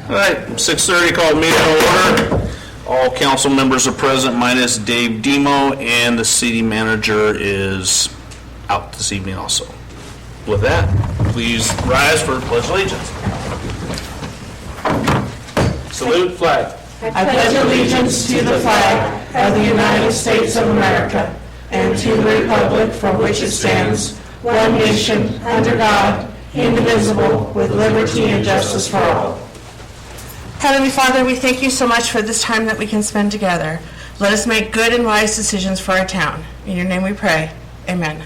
All right, 6:30, call meeting to order. All council members are present minus Dave Demo, and the city manager is out this evening also. With that, please rise for the Pledge of Allegiance. Salute flag. I pledge allegiance to the flag of the United States of America and to the republic for which it stands, one nation, under God, indivisible, with liberty and justice for all. Heavenly Father, we thank you so much for this time that we can spend together. Let us make good and wise decisions for our town. In your name we pray. Amen.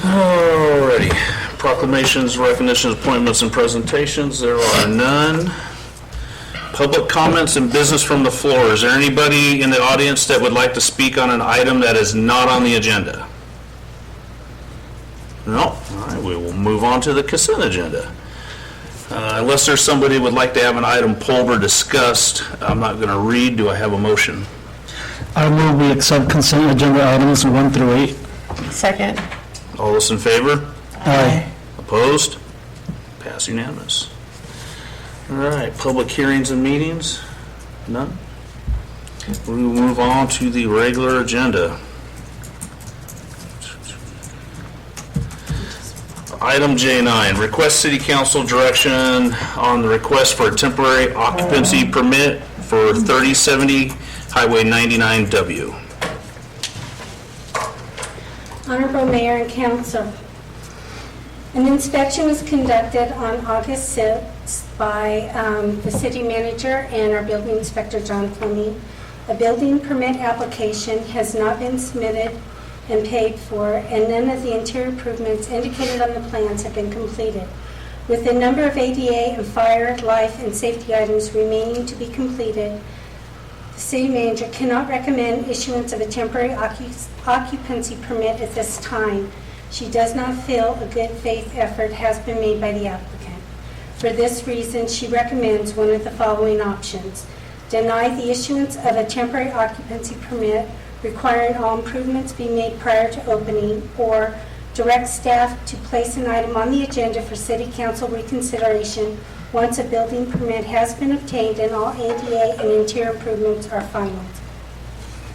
Alrighty. Proclamations, recognitions, appointments, and presentations. There are none. Public comments and business from the floor. Is there anybody in the audience that would like to speak on an item that is not on the agenda? No? All right, we will move on to the consent agenda. Unless there's somebody who would like to have an item pulled or discussed, I'm not going to read. Do I have a motion? I move we accept consent agenda items 1 through 8. Second. All those in favor? Aye. Opposed? Pass unanimous. All right, public hearings and meetings? None? We will move on to the regular agenda. Item J9, request city council direction on the request for a temporary occupancy permit for 3070 Highway 99W. Honorable Mayor and Council, an inspection was conducted on August 6th by the city manager and our building inspector, John Fleming. A building permit application has not been submitted and paid for, and none of the interior improvements indicated on the plans have been completed. With the number of ADA and fire, life, and safety items remaining to be completed, the city manager cannot recommend issuance of a temporary occupancy permit at this time. She does not feel a good faith effort has been made by the applicant. For this reason, she recommends one of the following options: deny the issuance of a temporary occupancy permit requiring all improvements be made prior to opening, or direct staff to place an item on the agenda for city council reconsideration once a building permit has been obtained and all ADA and interior improvements are final.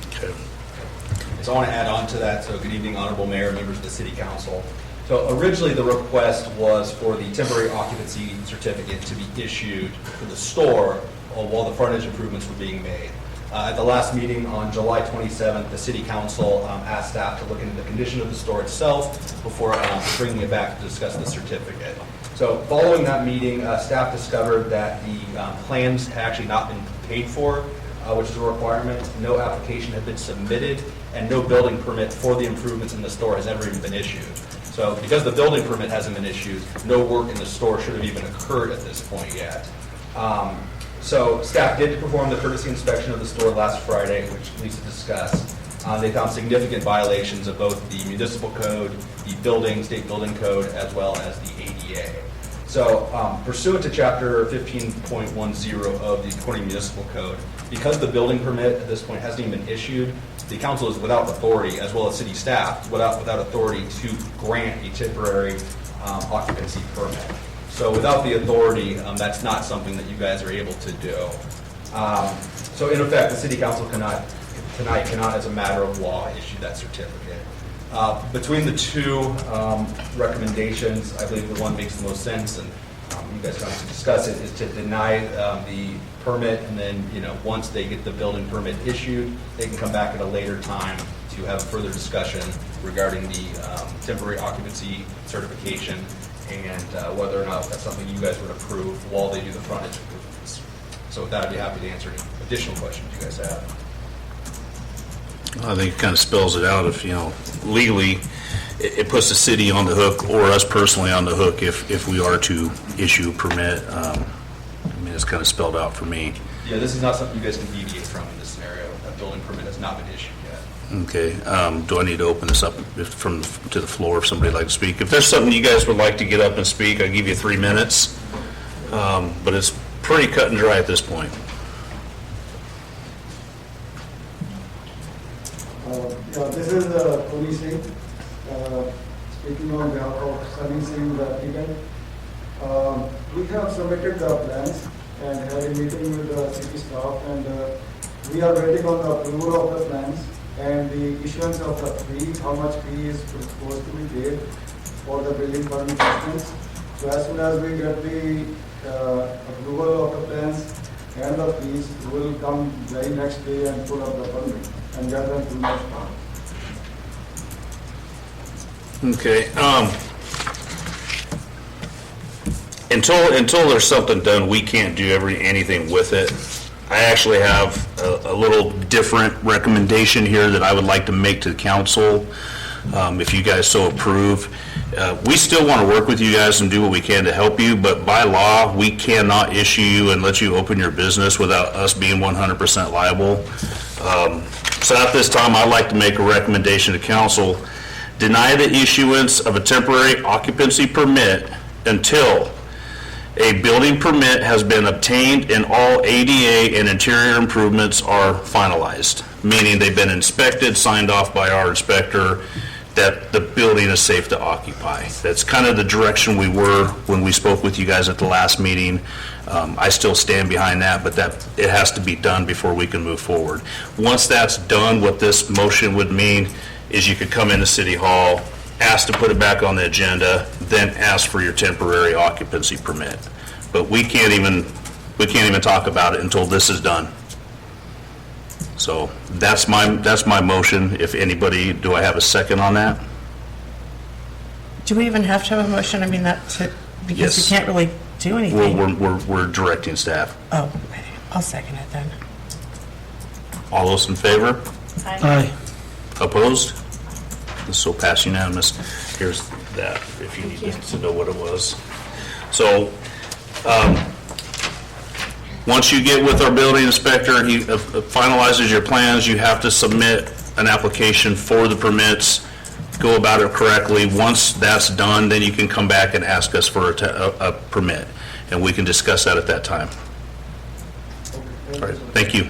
Okay. So I want to add on to that. So good evening, Honorable Mayor, members of the City Council. So originally the request was for the temporary occupancy certificate to be issued for the store while the frontage improvements were being made. At the last meeting on July 27th, the City Council asked staff to look into the condition of the store itself before bringing it back to discuss the certificate. So following that meeting, staff discovered that the plans had actually not been paid for, which is a requirement. No application had been submitted, and no building permit for the improvements in the store has ever even been issued. So because the building permit hasn't been issued, no work in the store should have even occurred at this point yet. So staff did perform the courtesy inspection of the store last Friday, which Lisa discussed. They found significant violations of both the municipal code, the state building code, as well as the ADA. So pursuant to chapter 15.10 of the Corning Municipal Code, because the building permit at this point hasn't even been issued, the council is without authority, as well as city staff, without authority to grant a temporary occupancy permit. So without the authority, that's not something that you guys are able to do. So in effect, the city council cannot, as a matter of law, issue that certificate. Between the two recommendations, I believe the one makes the most sense, and you guys can obviously discuss it, is to deny the permit, and then once they get the building permit issued, they can come back at a later time to have further discussion regarding the temporary occupancy certification and whether or not that's something you guys would approve while they do the frontage improvements. So with that, I'd be happy to answer any additional questions you guys have. I think it kind of spells it out. If, legally, it puts the city on the hook, or us personally on the hook, if we are to issue a permit. I mean, it's kind of spelled out for me. Yeah, this is not something you guys can deviate from in this scenario. That building permit has not been issued yet. Okay. Do I need to open this up to the floor if somebody would like to speak? If there's something you guys would like to get up and speak, I'll give you 3 minutes. But it's pretty cut and dry at this point. This is the police wing. speaking on behalf of Sunny Singh, the applicant. We have submitted the plans and had a meeting with the city staff, and we are waiting on the approval of the plans and the issuance of the fee, how much fee is supposed to be paid for the building permit issuance. So as soon as we get the approval of the plans and the fees, we will come very next day and pull up the permit and get them to the start. Okay, until there's something done, we can't do anything with it. I actually have a little different recommendation here that I would like to make to the council, if you guys so approve. We still want to work with you guys and do what we can to help you, but by law, we cannot issue you and let you open your business without us being 100% liable. So at this time, I'd like to make a recommendation to council: deny the issuance of a temporary occupancy permit until a building permit has been obtained and all ADA and interior improvements are finalized, meaning they've been inspected, signed off by our inspector, that the building is safe to occupy. That's kind of the direction we were when we spoke with you guys at the last meeting. I still stand behind that, but it has to be done before we can move forward. Once that's done, what this motion would mean is you could come into City Hall, ask to put it back on the agenda, then ask for your temporary occupancy permit. But we can't even talk about it until this is done. So that's my motion. If anybody, do I have a second on that? Do we even have to have a motion? I mean, because Yes. we can't really do anything. We're directing staff. Oh, okay. I'll second it then. All those in favor? Aye. Opposed? This will pass unanimous. Here's that, if you need to know what it was. So, once you get with our building inspector, he finalizes your plans, you have to submit an application for the permits, go about it correctly. Once that's done, then you can come back and ask us for a permit, and we can discuss that at that time. All right, thank you.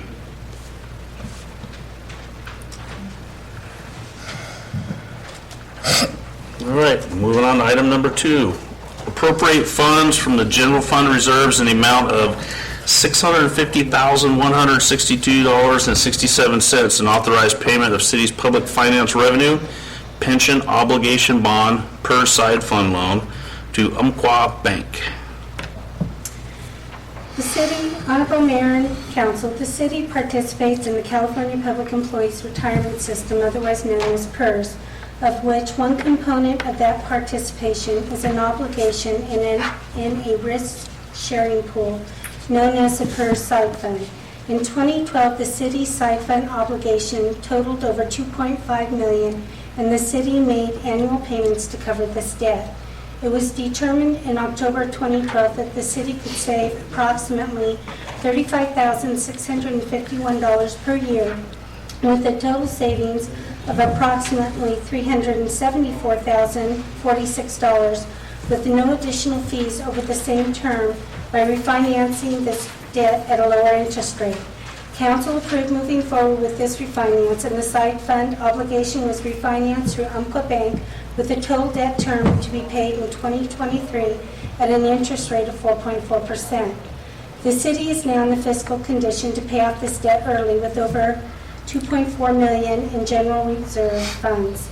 All right, moving on to item number 2. Appropriate funds from the general fund reserves in the amount of $650,162.67 and authorized payment of city's public finance revenue, pension obligation bond per side fund loan to Umpqua Bank. The city, Honorable Mayor and Council, the city participates in the California Public Employees Retirement System, otherwise known as PERS, of which one component of that participation is an obligation in a risk-sharing pool known as the PERS Side Fund. In 2012, the city's side fund obligation totaled over $2.5 million, and the city made annual payments to cover this debt. It was determined in October 2012 that the city could save approximately $35,651 per year, with a total savings of approximately $374,046, with no additional fees over the same term by refinancing this debt at a lower interest rate. Council approved moving forward with this refinance, and the side fund obligation was refinanced through Umpqua Bank with a total debt term to be paid in 2023 at an interest rate of 4.4%. The city is now in the fiscal condition to pay off this debt early with over $2.4 million in general reserve funds.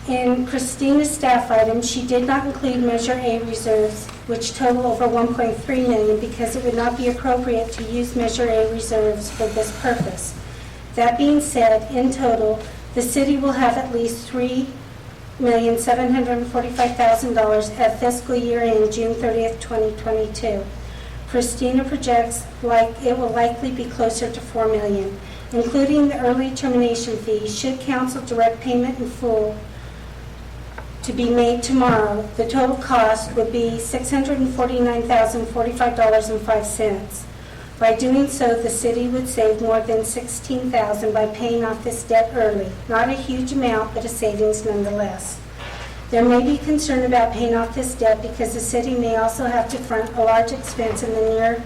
In Christina's staff item, she did not include Measure A reserves, which total over $1.3 million, because it would not be appropriate to use Measure A reserves for this purpose. That being said, in total, the city will have at least $3,745,000 at fiscal year end June 30th, 2022. Christina projects it will likely be closer to $4 million, including the early termination fee. Should council direct payment in full to be made tomorrow, the total cost would be $649,045.05. By doing so, the city would save more than $16,000 by paying off this debt early. Not a huge amount, but a savings nonetheless. There may be concern about paying off this debt because the city may also have to front a large expense in the near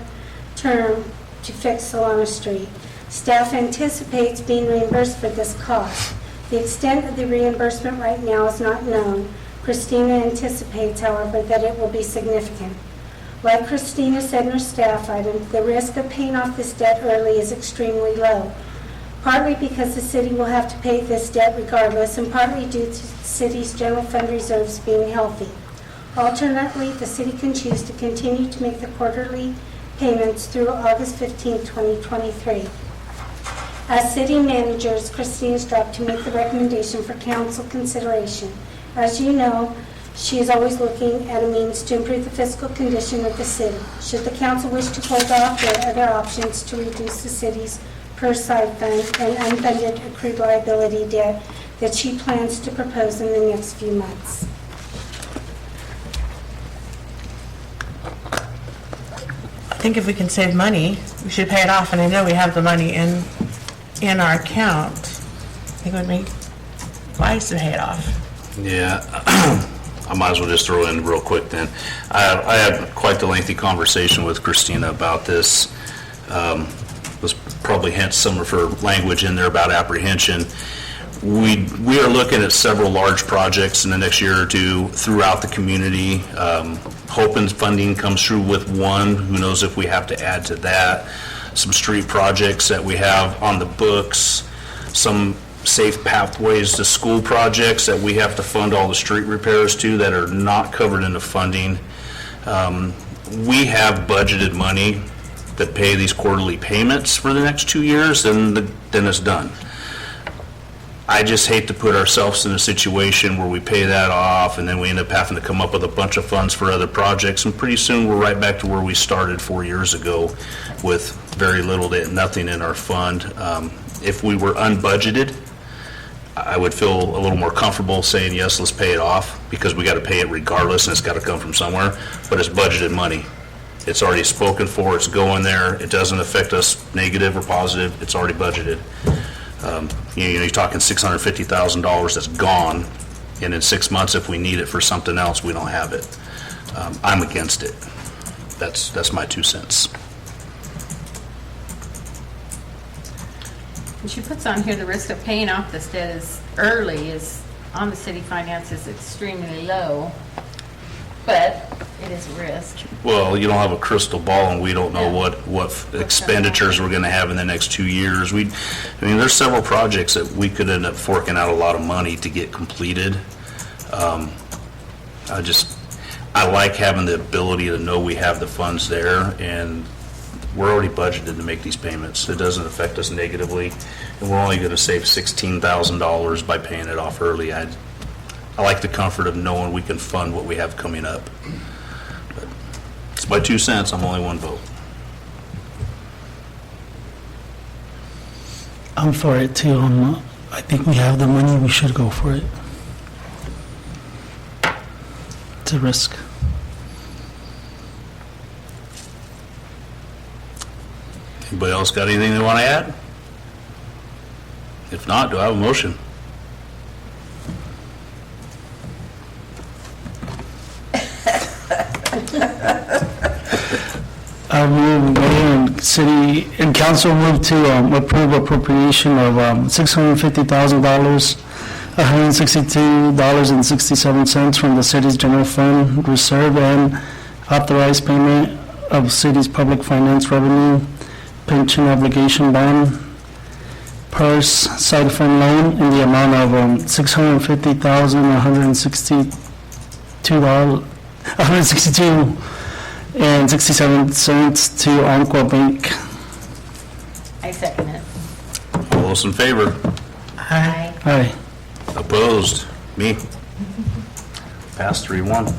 term to fix Solana Street. Staff anticipates being reimbursed for this cost. The extent of the reimbursement right now is not known. Christina anticipates, however, that it will be significant. Like Christina said in her staff item, the risk of paying off this debt early is extremely low, partly because the city will have to pay this debt regardless, and partly due to the city's general fund reserves being healthy. Alternately, the city can choose to continue to make the quarterly payments through August 15, 2023. As city managers, Christina's job to make the recommendation for council consideration. As you know, she is always looking at a means to improve the fiscal condition of the city. Should the council wish to hold off, there are other options to reduce the city's per-side fund and unfunded accrued liability debt that she plans to propose in the next few months. I think if we can save money, we should pay it off, and I know we have the money in our account. I think it would make wise to pay it off. Yeah, I might as well just throw in real quick then. I had quite the lengthy conversation with Christina about this. Was probably hence some of her language in there about apprehension. We are looking at several large projects in the next year or two throughout the community. Hoping funding comes through with one. Who knows if we have to add to that. Some street projects that we have on the books. Some safe pathways to school projects that we have to fund all the street repairs to that are not covered in the funding. We have budgeted money that pay these quarterly payments for the next 2 years, and then it's done. I just hate to put ourselves in a situation where we pay that off and then we end up having to come up with a bunch of funds for other projects, and pretty soon we're right back to where we started 4 years ago with very little to nothing in our fund. If we were unbudgeted, I would feel a little more comfortable saying, yes, let's pay it off, because we got to pay it regardless and it's got to come from somewhere, but it's budgeted money. It's already spoken for, it's going there, it doesn't affect us negative or positive, it's already budgeted. You're talking $650,000 that's gone, and in 6 months, if we need it for something else, we don't have it. I'm against it. That's my 2 cents. And she puts on here the risk of paying off this debt as early is on the city finances extremely low, but it is a risk. Well, you don't have a crystal ball, and we don't know what expenditures we're going to have in the next 2 years. There's several projects that we could end up forking out a lot of money to get completed. I like having the ability to know we have the funds there, and we're already budgeted to make these payments. It doesn't affect us negatively, and we're only going to save $16,000 by paying it off early. I like the comfort of knowing we can fund what we have coming up. But it's my 2 cents. I'm only one vote. I'm for it too. I think we have the money, we should go for it. It's a risk. Anybody else got anything they want to add? If not, do I have a motion? I move, Mayor and City and Council move to approve appropriation of $650,000, $162.67 from the city's general fund reserve, and authorize payment of city's public finance revenue, pension obligation bond, PERS side fund loan in the amount of $162.67 to Umpqua Bank. I second it. All those in favor? Aye. Aye. Opposed? Me? Pass 3-1.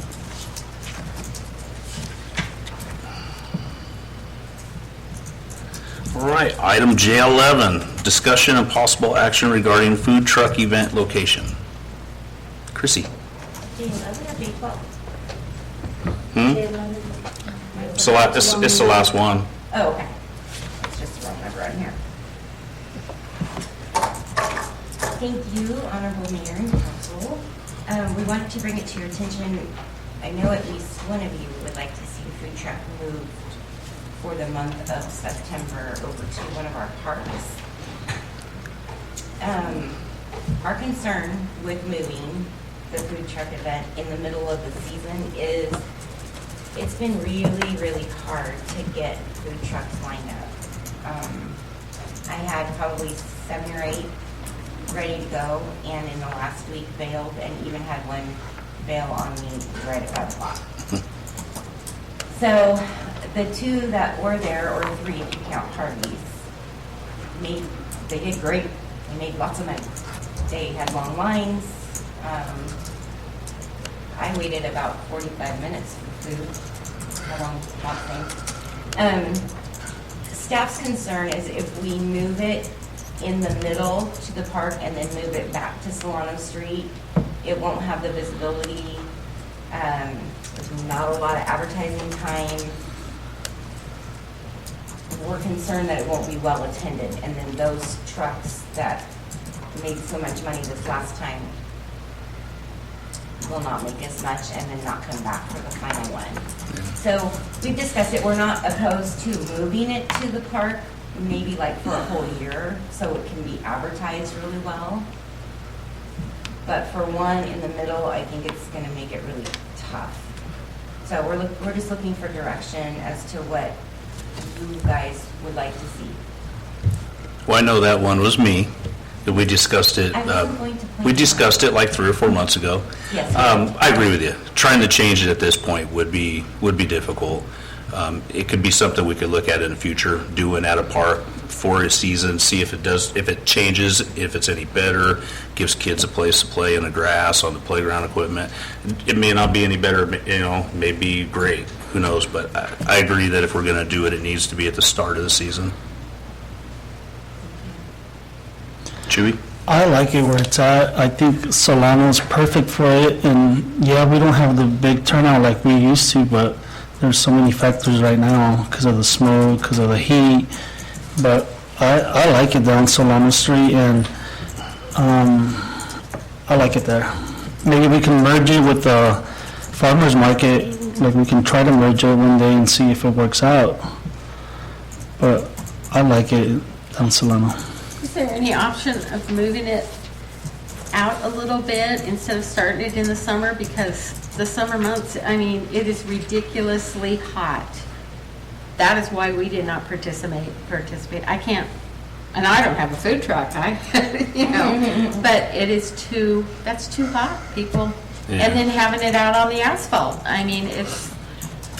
All right, item J11, discussion and possible action regarding food truck event location. Chrissy? It's the last one. Oh, okay. It's just the wrong number on here. Thank you, Honorable Mayor and Council. We wanted to bring it to your attention. I know at least one of you would like to see a food truck moved for the month of September over to one of our parks. Our concern with moving the food truck event in the middle of the season is it's been really, really hard to get food trucks lined up. I had probably 7 or 8 ready to go, and in the last week bailed, and even had one bail on me right at 5 o'clock. So the 2 that were there, or 3 if you count Harvey's, they did great. They made lots of money. They had long lines. I waited about 45 minutes for food. How long? Not thing. Staff's concern is if we move it in the middle to the park and then move it back to Solano Street, it won't have the visibility. There's not a lot of advertising time. We're concerned that it won't be well attended, and then those trucks that made so much money this last time will not make as much and then not come back for the final one. So we've discussed it. We're not opposed to moving it to the park, maybe like for a whole year, so it can be advertised really well. But for one in the middle, I think it's going to make it really tough. So we're just looking for direction as to what you guys would like to see. Well, I know that one was me. We discussed it. I wasn't going to point We it discussed it like 3 or 4 months ago. Yes. I agree with you. Trying to change it at this point would be difficult. It could be something we could look at in the future, doing at a park for a season, see if it changes, if it's any better, gives kids a place to play in the grass, on the playground equipment. It may not be any better, may be great, who knows, but I agree that if we're going to do it, it needs to be at the start of the season. Chewy? I like it where it's at. I think Solano's perfect for it, and yeah, we don't have the big turnout like we used to, but there's so many factors right now because of the smoke, because of the heat. But I like it down Solano Street, and I like it there. Maybe we can merge it with the farmer's market. Like, we can try to merge it one day and see if it works out. But I like it down Solano. Is there any option of moving it out a little bit instead of starting it in the summer? Because the summer months, it is ridiculously hot. That is why we did not participate. I can't, and I don't have a food truck, but that's too hot, people. Yeah. And then having it out on the asphalt. It's,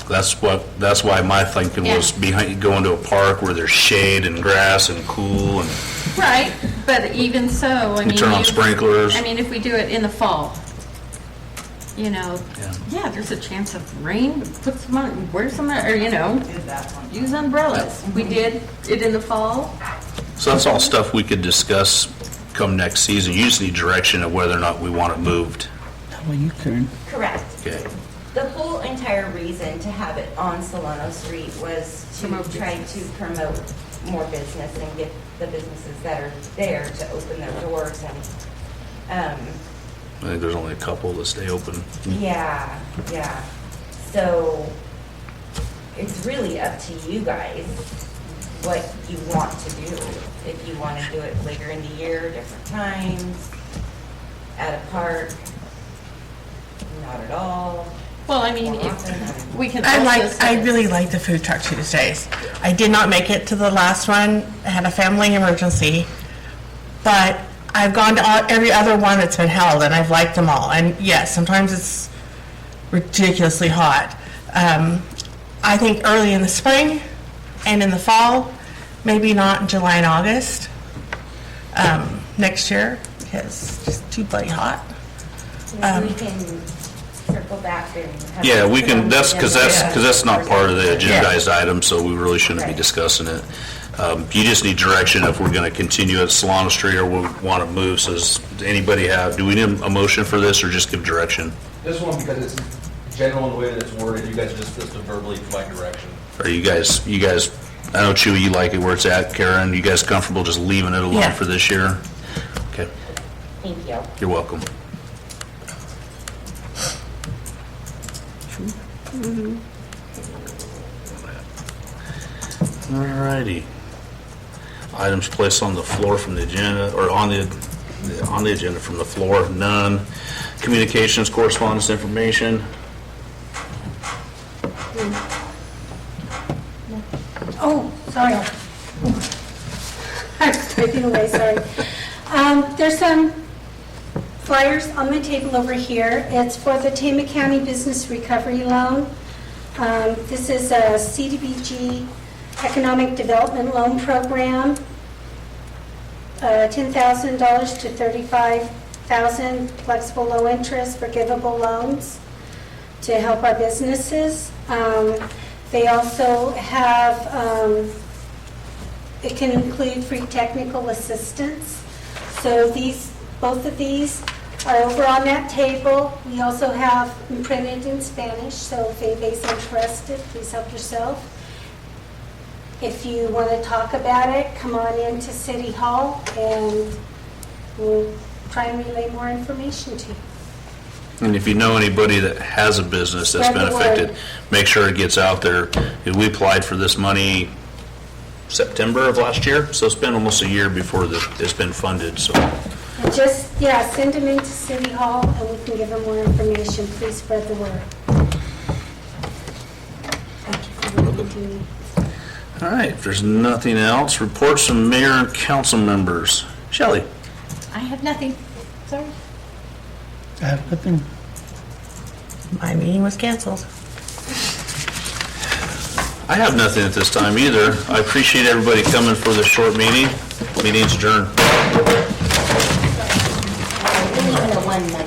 That's why my thinking was behind going to a park where there's shade and grass and cool and right, but even so, you turn on sprinklers. if we do it in the fall, there's a chance of rain. Put some on, wear some, or use umbrellas. We did it in the fall. So that's all stuff we could discuss come next season. You just need direction of whether or not we want it moved. Well, you can. Correct. Okay. The whole entire reason to have it on Solano Street was to try to promote more business and get the businesses that are there to open their doors and, I think there's only a couple that stay open. yeah. So it's really up to you guys what you want to do. If you want to do it later in the year, different times, at a park, not at all. Well, If we can. I really like the Food Truck Tuesdays. I did not make it to the last one. I had a family emergency, but I've gone to every other one that's been held, and I've liked them all. And yes, sometimes it's ridiculously hot. I think early in the spring and in the fall, maybe not in July and August next year, because it's just too bloody hot. we can circle back and have. Yeah, we can, sit on the that's agenda. because that's not part of the Yeah. agendized item, so we really shouldn't be Right. discussing it. You just need direction if we're going to continue at Solano Street or we want to move. So does anybody do we need a motion for this or just give direction? This one, because it's general in the way that it's worded, you guys are just supposed to verbally provide direction. Or you guys, I know Chewy, you like it where it's at. Karen, you guys comfortable just leaving it alone Yeah. for this year? Okay, Thank you. you're welcome. All righty. Items placed on the floor from the agenda, or on the on the agenda from the floor? None. Communications, correspondence, information? Oh, sorry. I was typing away, sorry. There's some flyers on the table over here. It's for the Tama County Business Recovery Loan. This is a CDBG Economic Development Loan Program, $10,000 to $35,000 flexible low interest forgivable loans to help our businesses. They also have, it can include free technical assistance. So both of these are over on that table. We also have them printed in Spanish, so if anybody's interested, please help yourself. If you want to talk about it, come on into City Hall and we'll try and relay more information to you. And if you know anybody that has a business that's Spread been the word. affected, make sure it gets out there. We applied for this money September of last year, so it's been almost a year before it's been funded, so. And just, send them into City Hall and we can give them more information. Please spread the word. Thank you for listening to me. All right, if there's nothing else, reports from mayor and council members. Shelley? I have nothing. Sorry. I have nothing. My meeting was canceled. I have nothing at this time either. I appreciate everybody coming for the short meeting. Meeting's adjourned. Really, 1 month.